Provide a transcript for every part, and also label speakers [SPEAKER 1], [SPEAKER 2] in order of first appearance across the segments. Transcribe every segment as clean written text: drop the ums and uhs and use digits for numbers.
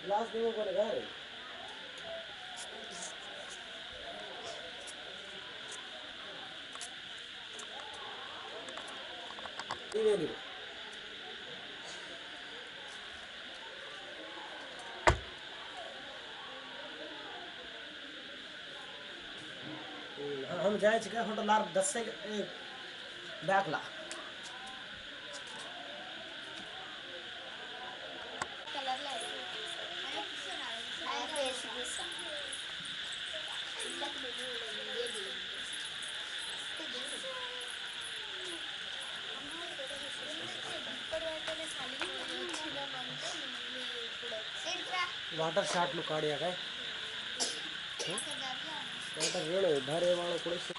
[SPEAKER 1] Glass देवो पड़ेगा रे ये नहीं हम जाए छिका होटल लार 10 से बैक ला
[SPEAKER 2] कलर ला अरे ऐसे दिस इंदक बेबी ये भी
[SPEAKER 1] वाटर शॉट लुक आड़िया काय वाटर ಹೇಳು ಧಾರೆ ವಾಳು ಕೊಡಿಸಿ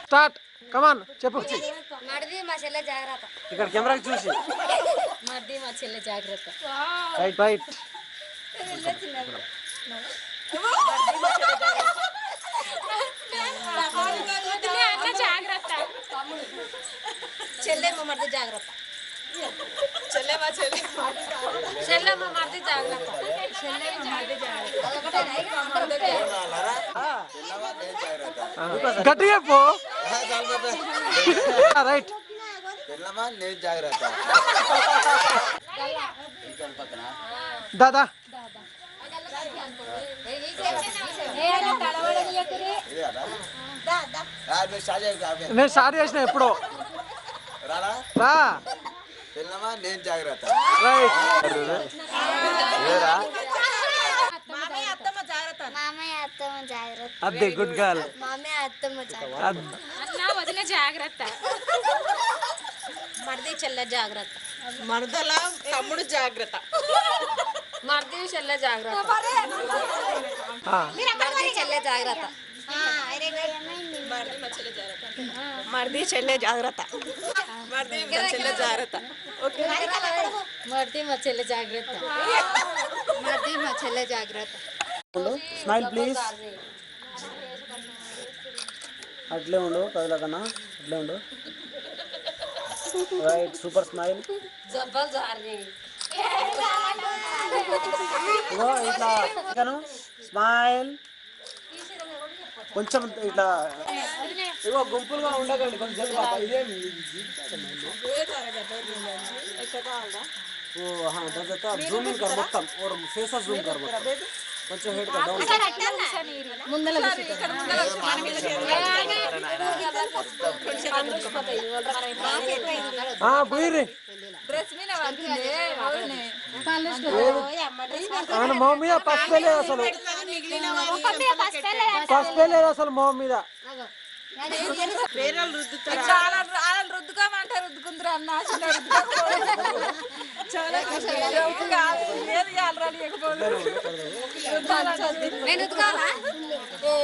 [SPEAKER 1] స్టార్ట్ కమాన్ చెప్పు
[SPEAKER 2] మర్ది మా చెల్లె జాగ్రత్త
[SPEAKER 1] ఇక్కడ కెమెరాకి చూసి
[SPEAKER 2] మర్ది మా చెల్లె జాగ్రత్త
[SPEAKER 1] రైట్ రైట్
[SPEAKER 2] అన్న జాగ్రత్త చెల్లె మా మర్ది జాగ్రత్త చెల్లె మా మర్ది జాగ్రత్త చెల్లె మా మర్ది జాగ్రత్త
[SPEAKER 1] గట్టిగా పో రైట్
[SPEAKER 3] పిల్లమా నేను జాగ్రత్త
[SPEAKER 1] దాదా నేను స్టార్ట్ చేసిన ఎప్పుడో
[SPEAKER 3] రారా
[SPEAKER 1] రా
[SPEAKER 3] పిల్లమా నేను జాగ్రత్త
[SPEAKER 1] రైట్
[SPEAKER 2] మామయ్య అత్తమ్మ జాగ్రత్త
[SPEAKER 1] అదే గుడ్ గర్ల్
[SPEAKER 2] మామయ్య అత్తమ్మ జాగ్రత్త అన్న వదిన జాగ్రత్త మర్ది చెల్లె జాగ్రత్త
[SPEAKER 4] మరదల తమ్ముడు జాగ్రత్త
[SPEAKER 2] మర్ది చెల్లె జాగ్రత్త మర్ది చెల్లె జాగ్రత్త
[SPEAKER 4] మరిది చెల్లె జాగ్రత్త మరిది చెల్లె జాగ్రత్త
[SPEAKER 2] మర్ది మా చెల్లె జాగ్రత్త మర్ది మా చెల్లె జాగ్రత్త
[SPEAKER 1] స్మైల్ ప్లీజ్ అట్లే ఉండు కదలకన్నా అట్లే ఉండు రైట్ సూపర్ స్మైల్
[SPEAKER 2] జబ్బల్ జారి
[SPEAKER 1] ఇగో ఇట్లా స్మైల్ కొంచెం ఇట్లా ఇగో గుంపులుగా ఉండకండి కొంచెం ఇదేం ओ हाँ दर्द जूमिंग कर మొత్తం और फेस जूम कर మొత్తం కొంచెం హెడ్ క డౌన్
[SPEAKER 2] ముందల
[SPEAKER 1] ఆ బుయిరి
[SPEAKER 4] డ్రెస్ మీద వాడుతుంది
[SPEAKER 1] అవును మొహం మీద పసుపేలేదు అసలు పసుపేలేదు అసలు మొహం మీద
[SPEAKER 4] వేరే రుద్దుతారు చాలా రుద్దుకోమంటే రుద్దుకుందరు అన్న చాలా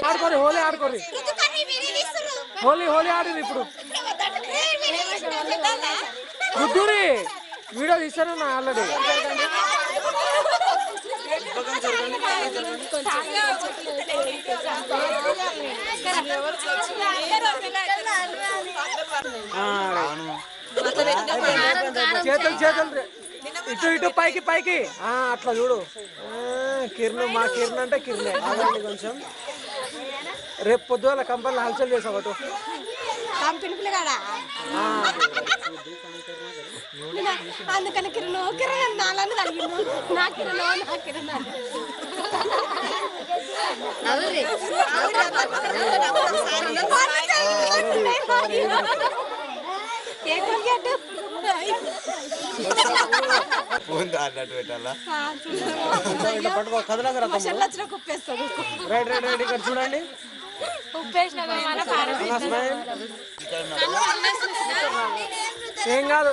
[SPEAKER 1] ఆడుకోరి హోలీ ఆడుకోరి హోలీ హోలీ ఆడిరు ఇప్పుడు రుద్దురి వీడియో తీసాను నా ఆల్రెడీ చేతులు చేతులు ఇటు ఇటు పైకి పైకి అట్లా చూడు కిరణ్ మా కిరణ్ అంటే కిరణే ఆగండి కొంచెం రేపు పొద్దున కంపెనీలో హల్చల్ చేసా ఒకటి
[SPEAKER 4] అందుకని కిరణ్ కిరణ్ నాలని తగ్గింది నా కిరణ్ నా కిరణ్
[SPEAKER 1] పట్టుకో కదలకరా
[SPEAKER 4] కుప్పేస్తాడు
[SPEAKER 1] రైట్ రైట్ రైట్ ఇక్కడ చూడండి ఏం కాదు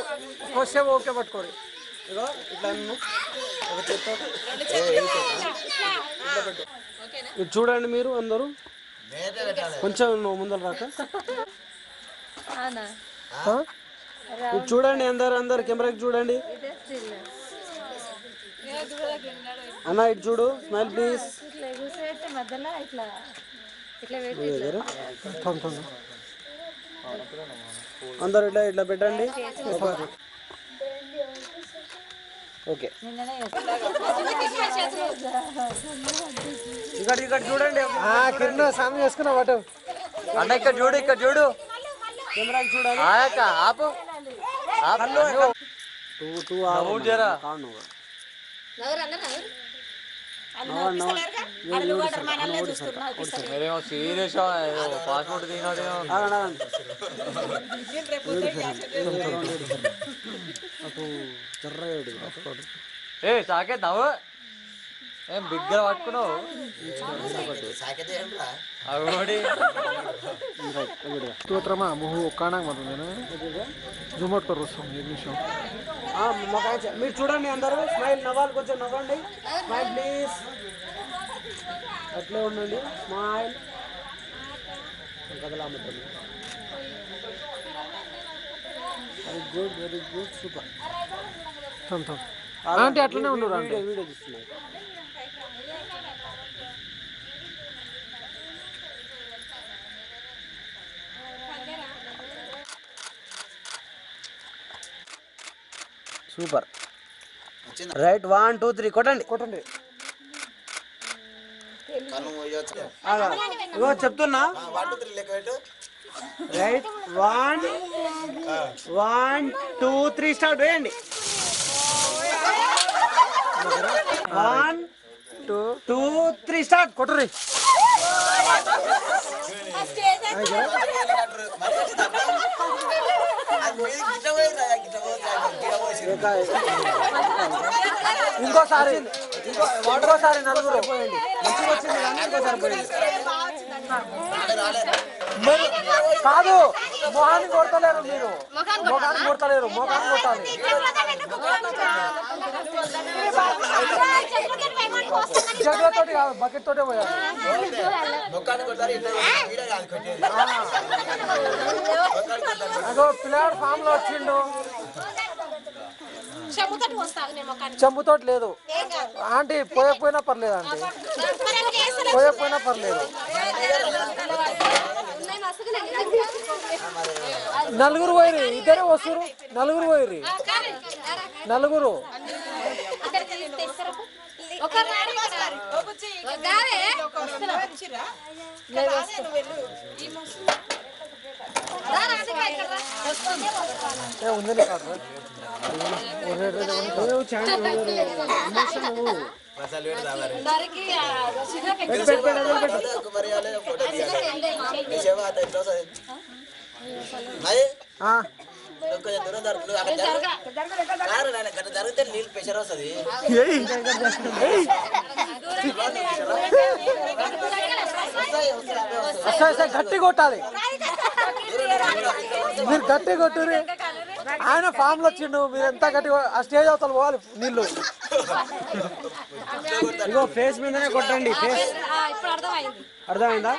[SPEAKER 1] వస్తే ఓకే పట్టుకోండి ఇగో ఇట్లా ఒక చెత్త ఇది చూడండి మీరు అందరూ కొంచెం నువ్వు ముందర రాక ఇటు చూడండి, అందరు కెమెరాకి చూడండి. అన్న ఇటు చూడు, స్మైల్ ప్లీజ్.
[SPEAKER 2] మధ్యలో ఇట్లా ఇట్లా
[SPEAKER 1] అందరు ఇట్లా పెట్టండి. ఓకే, ఇక్కడ చూడండి. కిరణ్ సామి చేసుకున్నా వాటు అన్న, ఇక్కడ చూడు కెమెరాకి చూడాలి. ఆపు
[SPEAKER 5] సీరియస్ పాస్పోర్ట్ ఏ సాకే నవ్వు ఏం బిగ్గర పట్టుకున్నావు
[SPEAKER 1] స్తోత్రమా ముహు కాణాక మాత్రం జూమౌట్ కర్ వస్తాం एक నిమిషం. మీరు చూడండి అందరూ, స్మైల్ నవ్వాలి, కొంచెం నవ్వండి. స్మైల్ ప్లీజ్, అట్లే ఉండండి. స్మైల్ కదలామతండి. Very good super. అంటే అట్లనే ఉండరు, వీడియో తీస్తున్నారు. సూపర్. రైట్, 1 2 3 కొట్టండి. ఇగో చెప్తున్నా, రైట్ 1 2 3 స్టార్ట్ వేయండి. 1 2 3 స్టార్ట్ కొట్టుర్రి. ఇంకోసారి నలుగురు పోయండి. మంచిగా వచ్చింది కానీ ఇంకోసారి పోయింది. కాదు, మొహాన్ని కొడతలేరు మీరు, మొఖాన్ని కొడతలేరు, మొఖాన్ని కొట్టాలి. జగ్గులతోటి కాదు, బకెట్ తోటే పోయాలి. అదో పిల్లాడు ఫామ్ లో వచ్చిండు. చెంబుతోటి లేదు ఆంటీ, పోయకపోయినా పర్లేదు ఆంటీ, పోయకపోయినా పర్లేదు. నలుగురు పోయిరి, ఇద్దరే వస్తురు. నలుగురు పోయిరి, నలుగురు. ఉందని కాదు
[SPEAKER 3] జరిగితే నీళ్ళు ప్రెషర్ వస్తుంది.
[SPEAKER 1] గట్టి కొట్టాలి, మీరు గట్టి కొట్టుర్రి. ఆయన ఫామ్ లో వచ్చిండు, మీరు ఎంత గట్టిగా ఆ స్టేజ్ అవతల పోవాలి నీళ్ళు. ఇగో ఫేస్ మీదనే కొట్టండి. ఫేస్ అర్థమైందా?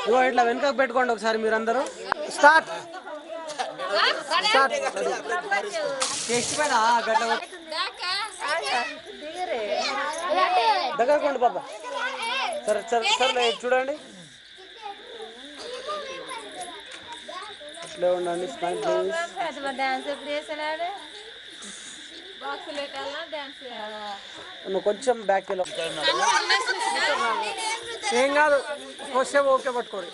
[SPEAKER 1] ఇగో ఇట్లా వెనుకకు పెట్టుకోండి ఒకసారి మీరందరూ. స్టార్ట్. దగ్గరకోండి బాబా. సరే చూడండి, అట్లే ఉండండి. Smile please. నువ్వు కొంచెం బ్యాక్ వెళ్ళి, ఏం కాదు, కొంచెం ఓకే పట్టుకోండి.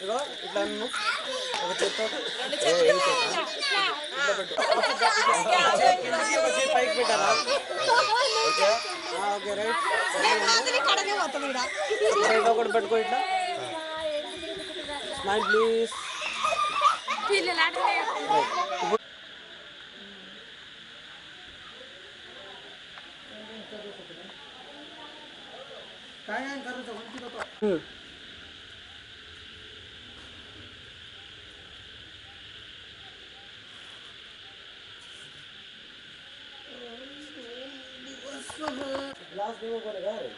[SPEAKER 1] ఇగో ఇట్లా ఒక చేత్తో పైకి పెట్టారా? Okay right. ఒకటి పెట్టుకో ఇట్లా. Smile please. ग्लास देवो बोलेगा रे।